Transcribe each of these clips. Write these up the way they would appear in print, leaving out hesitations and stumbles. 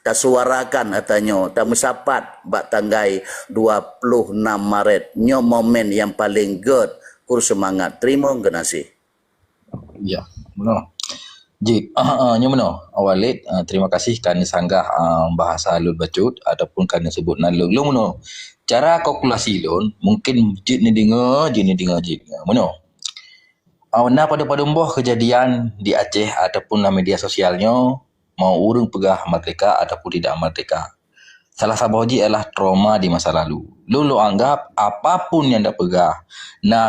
tak suarakan katanya tak mesapat bak tanggai 26 Maret nyo momen yang paling good kur semangat terima kasih. Ya, benar. Ji, nyo meno Walid, terima kasih kerana sanggah bahasa lun bacut ataupun kerana sebut nalung lu meno. Cara kalkulasi lun mungkin jid ni dengar meno. Nah pada boh kejadian di Aceh ataupun dalam media sosialnya mau urung pegah merdeka ataupun tidak merdeka. Salah satu adalah trauma di masa lalu. Lu anggap apapun yang dah pegah,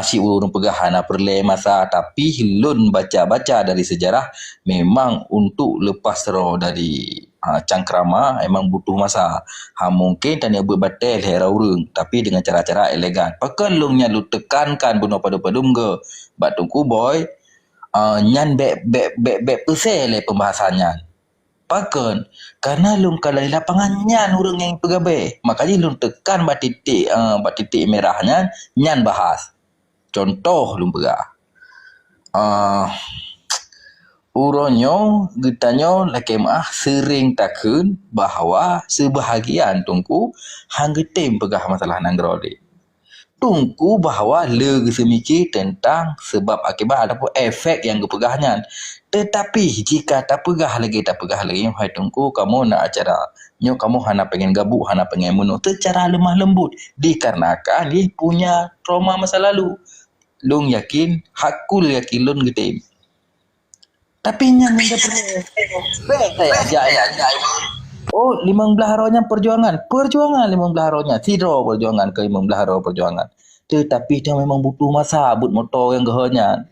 si urung pegah hana perle masa, tapi lun baca-baca dari sejarah memang untuk lepas roh dari cangkrama memang butuh masa. Mungkin tanya buat batal hera urung tapi dengan cara-cara elegan. Pakai lu tekankan bunuh pada-padum ke batungku boy nyan bek pesel pembahasannya. Pakan karena lum kalau di lapangan nyan urang yang pegabe makanya lum tekan bat titik merahnya nyan bahas contoh lum pegah uronyo getanyo lakemah sering takun bahawa sebahagian tungku hanggetem pegah masalah nangrode tungku bahawa le semikir tentang sebab akibat ataupun efek yang kepegahnya. Tetapi jika tak pegah lagi, hai tungku kamu nak acara nyo kamu hana pengen gabuk, hana pengen bunuh secara lemah lembut dikarenakan dia punya trauma masa lalu. Lung yakin, hakul yakin lun getem. Tapi yang ada Oh, 15 haronya perjuangan 15 haronya sidro perjuangan ke 15 haro perjuangan. Tetapi dia memang butuh masa but motor yang gehanya.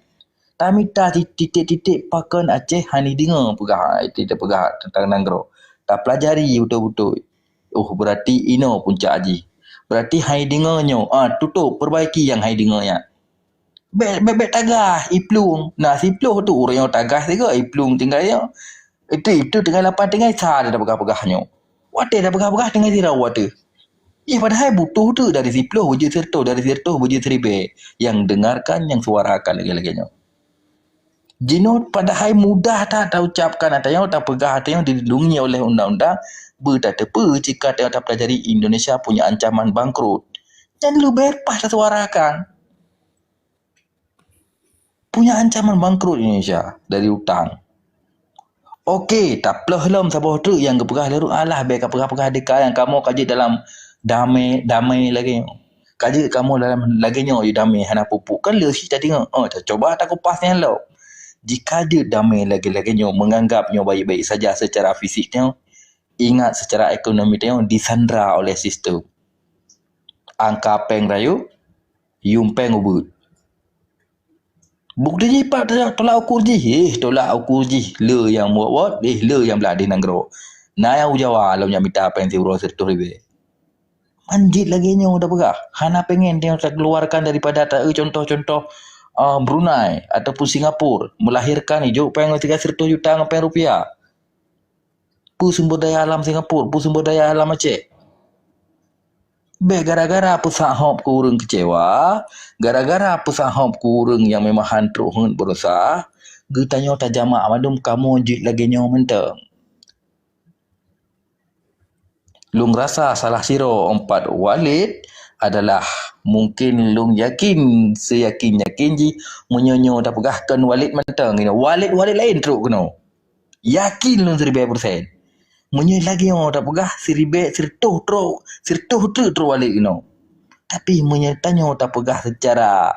Tamita titik-titik pakan Aceh hani dengar pegah tidak pegah tentang nanggro. Tak pelajari betul-betul. Oh, berarti ino puncak haji. Berarti hai dengarnya. Tutup perbaiki yang hai dengarnya. Bek tagah iplung. Nah, si pluh tu orang yang tagah juga iplung tinggal ya. Itu tengah lapan tengah sah dah pegah-pegahnya. Wadah dah pegah-pegah tengah sirau wadah. Padahal butuh tu dari si pluh wujud serto, dari serto wujud seribe. Yang dengarkan, yang suarakan lagi-laginya. Jino padahal mudah tak ucapkan atau tak pegah atau yang dilindungi oleh undang-undang bertapa jika tak pelajari Indonesia punya ancaman bangkrut. Dan lu berpas tak suarakan. Punya ancaman bangkrut Indonesia dari hutang. Okey, tak pelah lam sabah tu yang kepegah lalu alah baik pegah-pegah dekat yang kamu kaji dalam damai lagi. Kaji kamu dalam laginya damai hana pupuk kan le si tadi coba tak kupasnya lo. Jika dia damai lagi-laginya menganggapnya baik-baik saja secara fisiknya, ingat secara ekonomi dia disandra oleh sistem. Angka peng rayu, yumpeng ubud. Bukti je pak tolak ukur je. Tolak ukur je. Le yang buat le yang belah di nanggro. Nah yang ujawa lo yang minta pensi urus sertu ribe. Manjit lagi nya udah pegah. Hana pengen dia keluarkan daripada contoh-contoh Brunei ataupun Singapura melahirkan hijau peng 3 juta rupiah. Pu sumber daya alam Singapura, pu sumber daya alam Aceh. Gara-gara pesahop kurang kecewa, gara-gara pesahop kurang yang memang hantruk hun berusaha, getanya tajamak madum kamu jit lagi nyo menteng. Lung rasa salah siro 4 Walid adalah mungkin lung yakin seyakin-yakin ji menyonyo dah pegahkan Walid menteng ni. Walid lain teruk kena. Yakin lung 1000%. Menye lagi yang dah pegah seribe sertuh teruk Walid kena. Tapi menyertanya dah pegah secara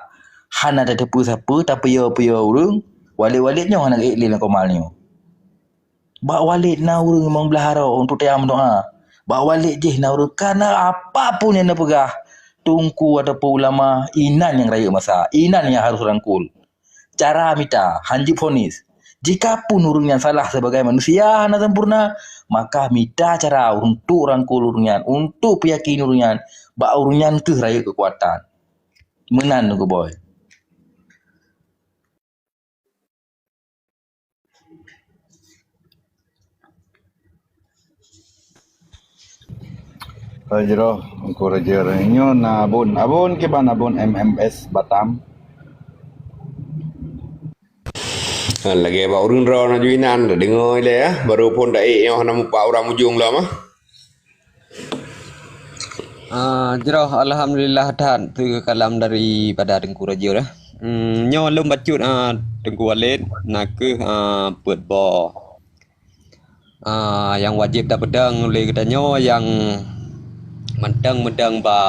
hana ada tepu siapa tapi ya urang Walid-Walidnya hana iklil komal ni. Bak Walid na urang memang belahara untuk tiang doa. Bak Walid je na urang karena apapun yang dah pegah tungku ataupun ulama inan yang raya masa inan yang harus rangkul cara mita hanjib fonis jika pun urungnya salah sebagai manusia hana sempurna maka mita cara untuk rangkul urungnya untuk yakin urungnya bak urungnya ke raya kekuatan menan ke boy. Rajero, aku raja inyo na abon ke ban abon MMS Batam. Lagi ba urun ro na juinan dengoy le baru pun dai yo namu pa orang ujung lah mah. Jero alhamdulillah dan tu kalam daripada Tengku Raja dah. Nyo lum bacut Tengku Walid nak ke put bo. Yang wajib dah pedang oleh katanya yang mentang-mentang ba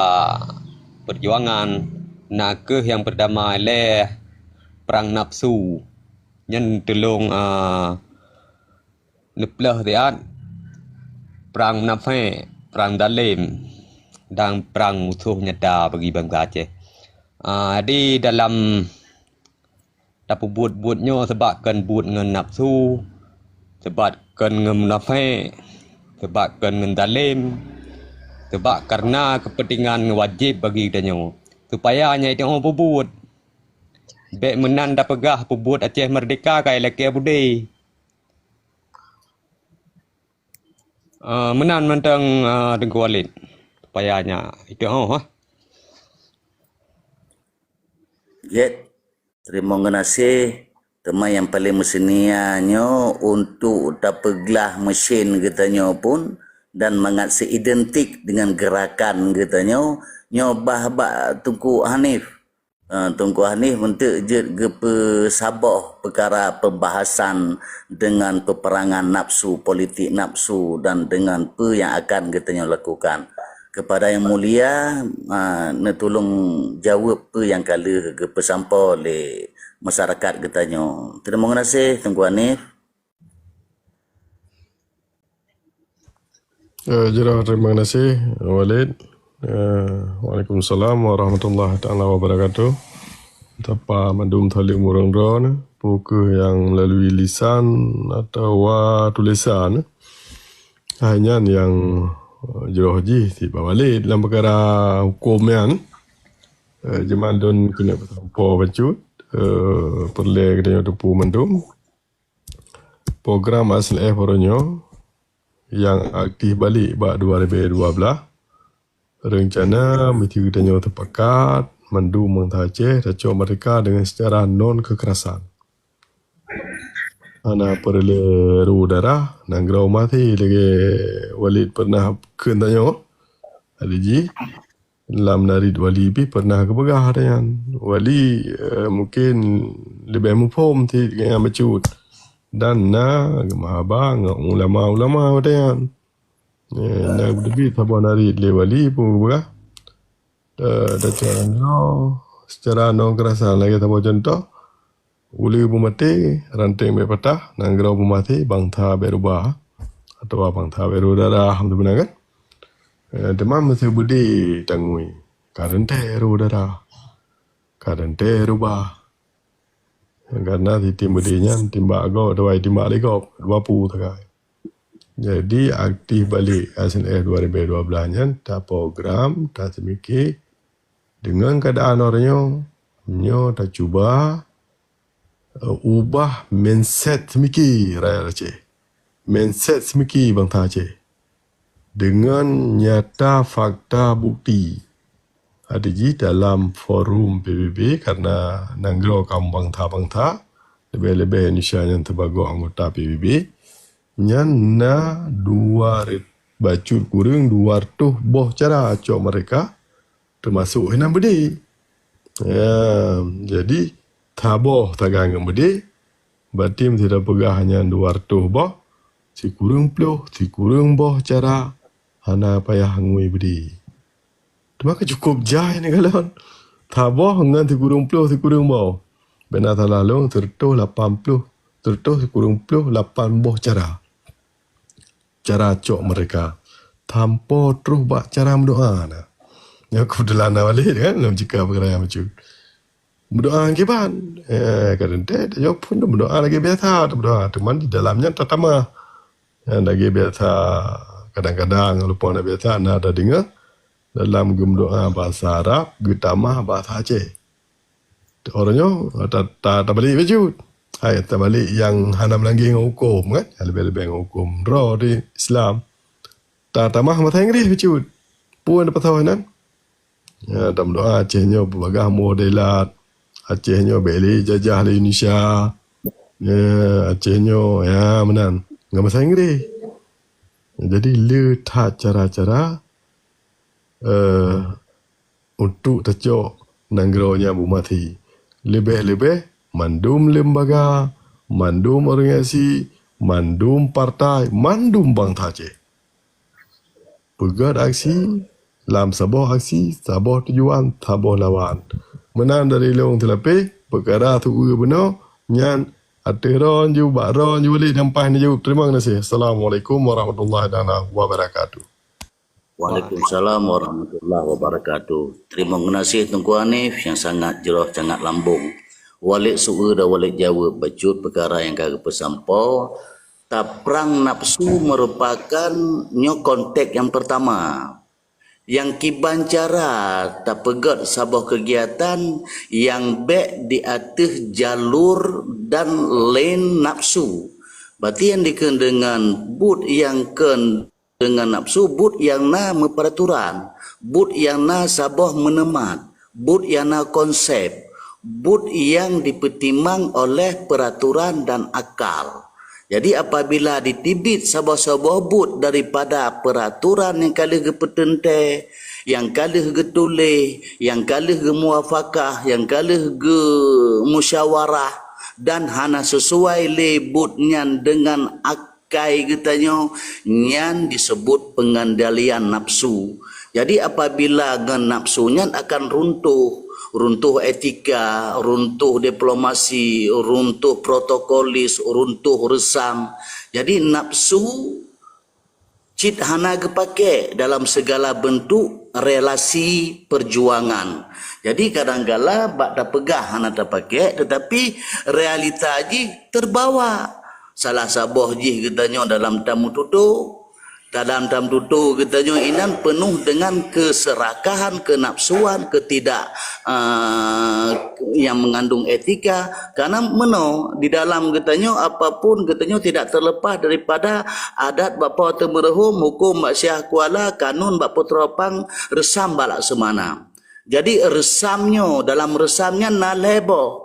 perjuangan nak ke yang berdamai le perang nafsu. Nhân tolong neplah dia perang nafsu, perang dalim dan perang musuh nyata bagi bangsa Aceh. Di dalam dapat buat-buatnya sebabkan buat dengan nafsu, sebabkan dengan nafsu, sebabkan dengan dalim, sebab karena kepentingan wajib bagi dia supaya hanya itu orang buat. Bek menan dah pegah pebut Aceh merdeka kai laki budi. Menan mentang Tengku Walid. Supayanya itu Jet, terima kasih. Tema yang paling mesiniannya untuk dapeglah mesin katanya pun dan mengatasi identik dengan gerakan katanya nyobah bak Tunku Hanif. Tunku Hanif untuk je sabah perkara pembahasan dengan peperangan nafsu, politik nafsu dan dengan apa yang akan katanya lakukan. Kepada yang mulia, nak tolong jawab apa yang kala pesampau oleh masyarakat katanya. Terima kasih Tunku Hanif. Jero, terima kasih Walid. Waalaikumsalam warahmatullahi taala wabarakatuh. Tapa mandum thali umurang drone buku yang melalui lisan atau tulisan hanya yang jero haji tiba Walid dalam perkara hukum yang jemaah don kena bertampo bacut perle kena tupu mandum program asal poronyo yang aktif balik bak 2012 rencana mesti kitanya terpakat mandu mengtace taco mereka dengan secara non kekerasan. Ana perlu ru darah nang grau mati lagi Walid pernah kentanya ada ji dalam narid wali bi pernah kebegah dengan wali mungkin lebih mufhum ti dengan macut dan abang ulama-ulama dengan nak lebih tabah narid le wali pun berah dah secara non kerasan lagi tabah contoh uli pun mati ranting berpatah nang grau pun mati bangta berubah atau bangta berudara alhamdulillah kan demam mesti budi tangui karente berudara karente rubah karena tim budinya timbak go dua timbak lego 20 takai. Jadi aktif balik SNF 2012 tak program tak semiki dengan keadaan orangnya nyo tak cuba ubah mindset semiki raya Aceh. Mindset semiki bang Aceh. Dengan nyata fakta bukti. Ada ji dalam forum PBB karena nanggro kaum bangta lebih-lebih Indonesia yang terbagus anggota PBB. Nyana dua bacut kurang 200 boh cara acok mereka termasuk henam bedi. Jadi taboh tagang bedi batim tidak pegah hanya 200 boh si kurang boh cara hana payah ngui bedi. Maka cukup jai ni galon. Taboh dengan si kurang boh. Benar lalu tertuh 80 tertuh si kurang 8 boh cara cok mereka tanpa terus buat cara berdoa nah. Ya aku delana balik kan dalam jika perkara yang macam berdoa kiban kadang-kadang dia pun berdoa lagi biasa berdoa teman di dalamnya tatama yang lagi biasa kadang-kadang lupa nak biasa ada dengar dalam berdoa bahasa Arab getama bahasa Aceh orangnya tak balik wujud. Hai, terbalik yang hanam lagi dengan hukum kan? Lebih-lebih dengan hukum. Raw di Islam. Tak tamah mata Inggeris wujud. Pun dapat tahu kan? Ya, dalam doa Acehnya berbagai modelat. Acehnya beli jajah di Indonesia. Acehnya ya menan ngam bahasa Inggeris. Jadi le tha cara-cara untuk tecok nanggronya Bu Mati. Lebih-lebih mandum lembaga, mandum organisasi, mandum partai, mandum bang Aceh. Pegat aksi, lam saboh aksi, saboh tujuan, saboh lawan. Menang dari leong telapih, perkara tu benar, nyan atiron ju bakron ju balik nampak ni ju. Terima kasih. Assalamualaikum warahmatullahi wabarakatuh. Waalaikumsalam warahmatullahi wabarakatuh. Terima kasih Tunku Hanif yang sangat jerah, sangat lambung. Walik suku dan walik Jawa bacut perkara yang kagak pesampau. Perang nafsu merupakan konteks yang pertama. Yang kiban cara tak pegat sabah kegiatan yang baik di atas jalur dan lain nafsu. Berarti yang diken dengan but yang ken dengan nafsu, but yang na peraturan, but yang na sabah menemat, but yang na konsep, but yang dipertimbang oleh peraturan dan akal. Jadi apabila ditibit sabah-sabah but daripada peraturan yang kalih ke petente, yang kalih ke tulis, yang kalih ke muafakah, yang kalih ke musyawarah dan hana sesuai le but nyan dengan akai katanya, nyan disebut pengendalian nafsu. Jadi apabila nafsu nyan akan runtuh etika, runtuh diplomasi, runtuh protokolis, runtuh resam. Jadi nafsu cit hana kepake dalam segala bentuk relasi perjuangan. Jadi kadang-kala bak dah pegah hana terpakai, tetapi realita ji terbawa. Salah sabah ji katanya dalam tamu tutup. Dalam tutu katanya inan penuh dengan keserakahan, kenapsuan, ketidak yang mengandung etika. Karena di dalam katanya apapun katanya tidak terlepas daripada adat bapa temerhum, hukum bak syah kuala, kanun bak puteropang, resam balak semana. Jadi resamnya, dalam resamnya na lebo.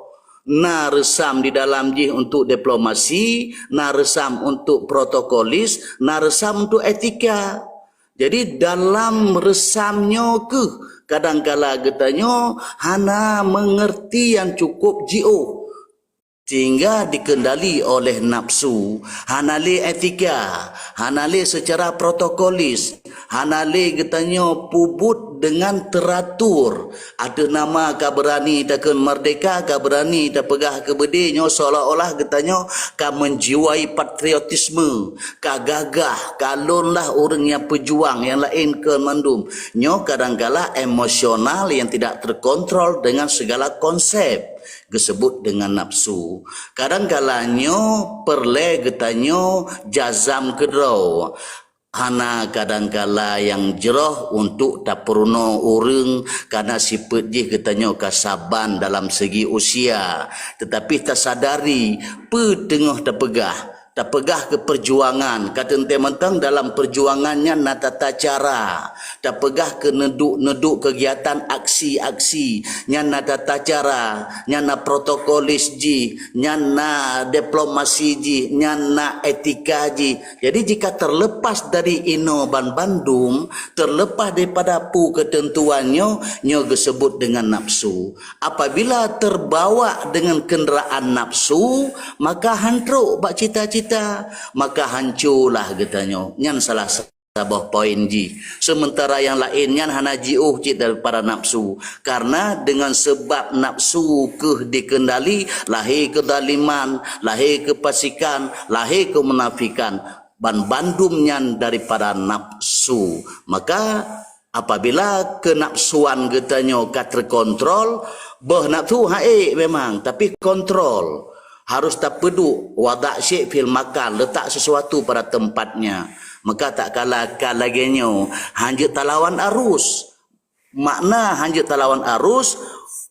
Na resam di dalam jih untuk diplomasi, na resam untuk protokolis, na resam untuk etika. Jadi dalam resamnya kadang-kala katanya hana mengerti yang cukup jiu, sehingga dikendali oleh nafsu. Hanale etika, hanale secara protokolis, hanale katanya pubut dengan teratur. Ada nama kaberani takkan merdeka, kaberani tak pegah kebedenya, seolah-olah katanya ka menjiwai patriotisme, ka gagah, kalonlah orang yang pejuang, yang lain ke mandum. Nyo kadang-kala emosional yang tidak terkontrol dengan segala konsep disebut dengan nafsu. Kadang-kalanya perle getanyo jazam kedau. Hana kadang-kala yang jerah untuk tak perlu orang karena sifat dia katanya kasaban dalam segi usia, tetapi tak sadari tengah tak pegah ke perjuangan. Kata ente mentang dalam perjuangannya na tata cara, tak pegah ke neduk kegiatan aksi-aksi, nyan na tata cara, nyan na protokolis ji, nyan na diplomasi ji, nyan na etika ji. Jadi jika terlepas dari ino ban Bandung, terlepas daripada ketentuannya, nyo disebut dengan nafsu. Apabila terbawa dengan kenderaan nafsu, maka hantruk bak cita-cita, maka hancurlah katanya. Nyan salah sabah poin ji. Sementara yang lainnya hana jiuh cit daripada nafsu. Karena dengan sebab nafsu dikendali, lahir kedaliman, lahir kepasikan, lahir kemunafikan. Bandum nyan daripada nafsu. Maka apabila kenapsuan katanya terkontrol, nafsu haik memang, tapi kontrol. Harus tak pedu wadak syek fil makan, letak sesuatu pada tempatnya. Maka tak kalahkan laginya hanjut talawan arus. Makna hanjut talawan arus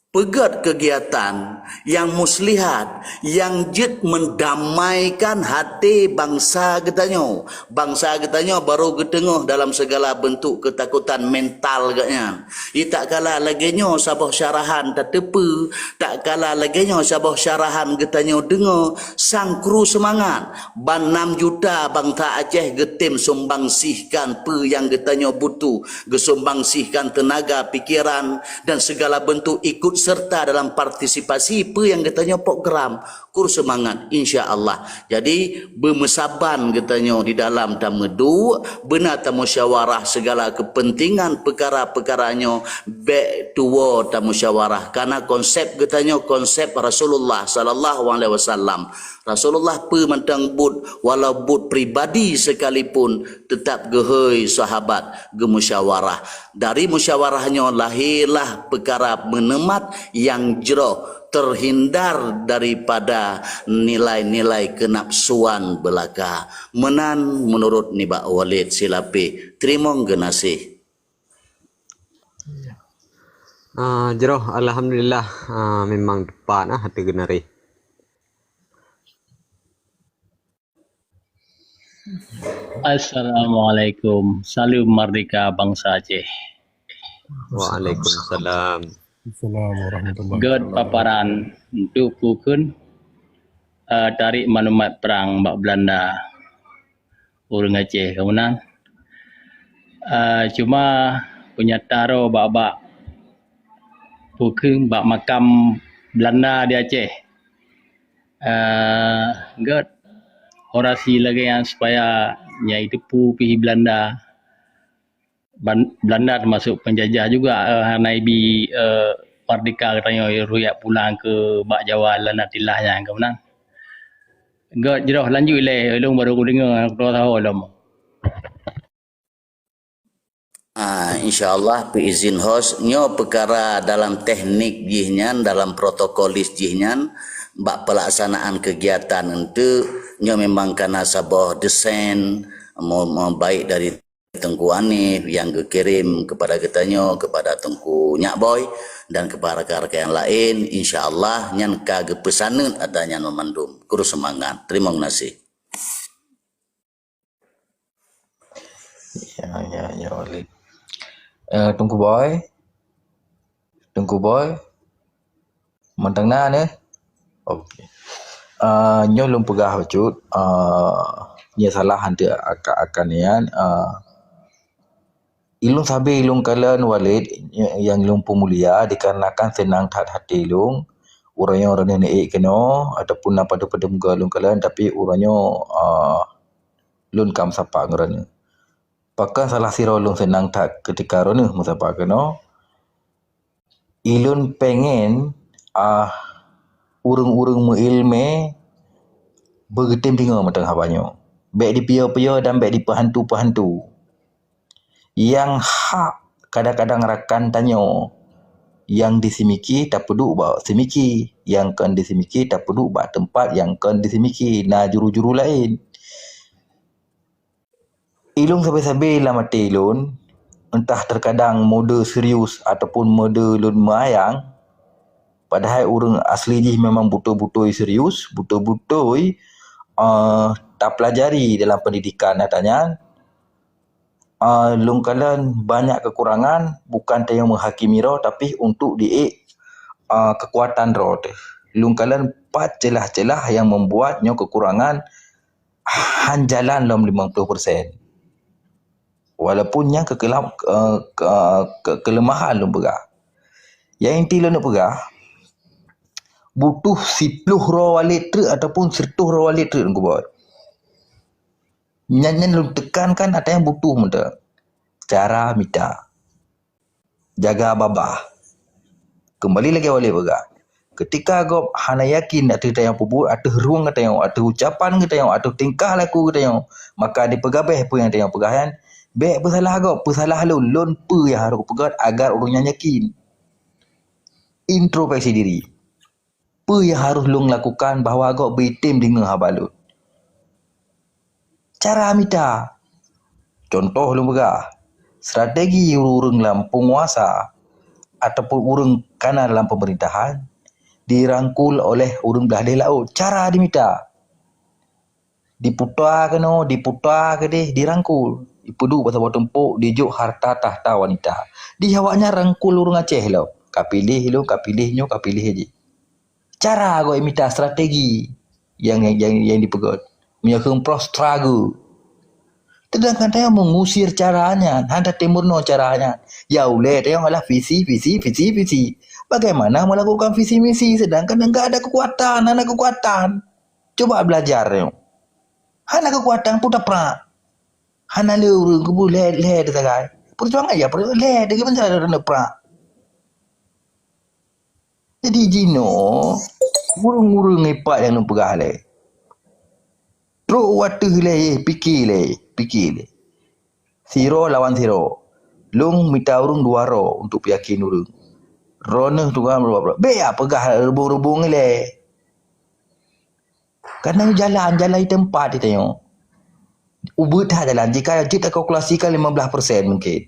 pegat kegiatan yang muslihat, yang jid mendamaikan hati bangsa katanya. Bangsa katanya baru ketengah dalam segala bentuk ketakutan mental katanya. Tak kalah laginya sabah syarahan tak tepu, tak kalah laginya sabah syarahan katanya dengar sang kru semangat. Ban 6 juta bangsa Aceh getim sumbang sihkan pe yang katanya butuh, gesumbang sihkan tenaga, pikiran dan segala bentuk ikut serta dalam partisipasi apa yang katanya program kur semangat insya-Allah. Jadi bermesaban katanya di dalam tamedu benar tamusyawarah segala kepentingan perkara-perkaranya back to war tamusyawarah karena konsep katanya konsep Rasulullah sallallahu alaihi wasallam. Rasulullah pemandang but walau but pribadi sekalipun tetap gehoi sahabat gemusyawarah. Dari musyawarahnya lahirlah perkara menemat yang jeroh terhindar daripada nilai-nilai kenapsuan belaka. Menan menurut Nibak Walid Silapi. Terima kasih. Jeroh alhamdulillah memang tepat hati genari. Assalamualaikum. Salam merdeka bangsa Aceh. Waalaikumsalam. Assalamualaikum warahmatullahi God paparan untuk pukun tarik maklumat perang bak Belanda orang Aceh kemudian cuma punya taro bak pukun bak makam Belanda di Aceh. God orasi lagi yang supaya iaitu pergi Belanda. Belanda termasuk penjajah juga Naibi merdeka katanya ruyak pulang ke Bak Jawa lanatilahnya kemudian. God jeroh lanjut le ulung baru aku dengar aku tahu lama. InsyaAllah beizin host nyo perkara dalam teknik jihnya dalam protokolis jihnya bak pelaksanaan kegiatan itu nyo memang karena sabah desain mau baik dari Tengku Anif yang kirim kepada katanya kepada Tengku Nyak Boy dan kepada rakan-rakan yang lain insya-Allah nyan ka pesanan adanya memandum kurus semangat. Terima kasih. Ya Walid. Tunggu boy. Mentang na ni. Okey. Nyo lum pegah bacut. Nya salah hantu akan yan. Ilung sabi ilung kalian Walid yang ilung pemulia dikarenakan senang hati ilung. Urangnya orang ni kena ataupun apa pada muka ilung kalian tapi urangnya lun kam sapa ngerana. Pakan salah siro ilung senang tak ketika rona musapa kena. Ilun pengen urang-urang muilme bergetim tinggal matang habanyo. Baik di pia-pia dan baik di pehantu-pehantu. Yang hak kadang-kadang rakan tanya yang disimiki tak peduk bawa simiki, yang kan disimiki tak peduk bawa tempat yang kan disimiki, nah juru-juru lain. Ilung sabi-sabi lah mati ilun, entah terkadang mode serius ataupun mode lun meayang, padahal orang asli ni memang betul-betul serius, betul-betul tak pelajari dalam pendidikan katanya. Lung kalian banyak kekurangan bukan yang menghakimi roh tapi untuk kekuatan roh. Lung kalian 4 celah-celah yang membuatnya kekurangan hanjalan dalam 50%. Walaupun yang kelemahan lung pegah. Yang inti lung nak pegah butuh 10 roh Walid tu ataupun 100 roh Walid tu aku buat. Nyanyian lu tekankan ada yang butuh muda. Cara minta. Jaga babah. Kembali lagi Walid pegah. Ketika kau hana yakin ada yang pebut, ada ruang kata yang, ada ucapan kata yang, ada tingkah laku kata yang, maka dipegabeh apa yang ada yang pegahan. Baik bersalah kau, bersalah lun pe yang harus pegat agar orangnya yakin. Introspeksi diri. Apa yang harus lung lakukan bahawa kau bertim dengan habalun. Cara minta. Contoh lung pegah. Strategi urung lam penguasa. ataupun urang kana dalam pemerintahan dirangkul oleh urang belah di laut. Cara dimita diputar ke deh dirangkul. Ipudu pasal buat tempuk dijuk harta tahta wanita. Di awaknya rangkul urang Aceh lo. Kapilih je. Cara kau imita strategi yang dipegot. Menyokong prostrago. Sedangkan dia mengusir caranya. Handa timur no caranya. Ya uleh dia malah visi. Bagaimana melakukan visi misi sedangkan enggak ada kekuatan. Coba belajar yo. Hana kekuatan putar pra. Hana leu kubu le de sagai. Perjuangan ya le de kan cara de pra. Jadi jino urung ngepak yang pegah le. Teruk waktu le fikir le. Zero lawan zero. Lung minta urung 2 ro untuk yakin urung. Rona tu kan berapa. Be apa pegah rebung-rebung le. Karena jalan di tempat itu yo. Ubud dah jalan. Jika kita kalkulasikan 15% mungkin.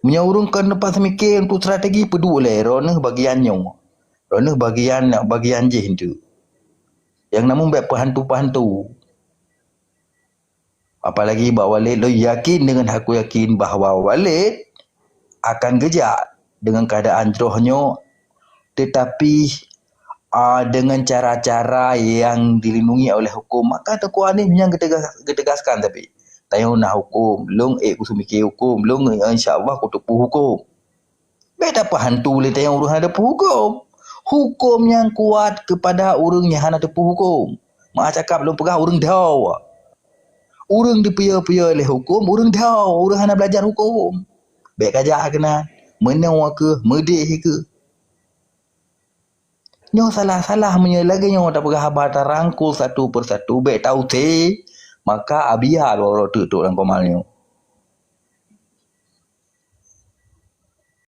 Menyaurung kan lepas mikir untuk strategi peduk le. Rona bagiannya. Rona bagian je itu. Yang namun baik pahantu. Apalagi Pak Walid lo yakin dengan aku yakin bahawa Walid akan gejak dengan keadaan rohnya tetapi dengan cara-cara yang dilindungi oleh hukum. Maka Tengku Hanif yang getegaskan tapi tayo nak hukum long ku mikir hukum long insya-Allah ku tepu hukum. Beda apa hantu le tayo urang ada hukum. Hukum yang kuat kepada urang yang hana tepu hukum. Mak cakap belum pegah urang dah. Urang dipia-pia oleh hukum, urang dah, urang hana belajar hukum. Baik kajak kena menang ke, medih ke. Nyo salah punya lagi nyo tak pegah habata rangkul satu persatu baik tahu te maka abiar orang tu dalam komal nyo.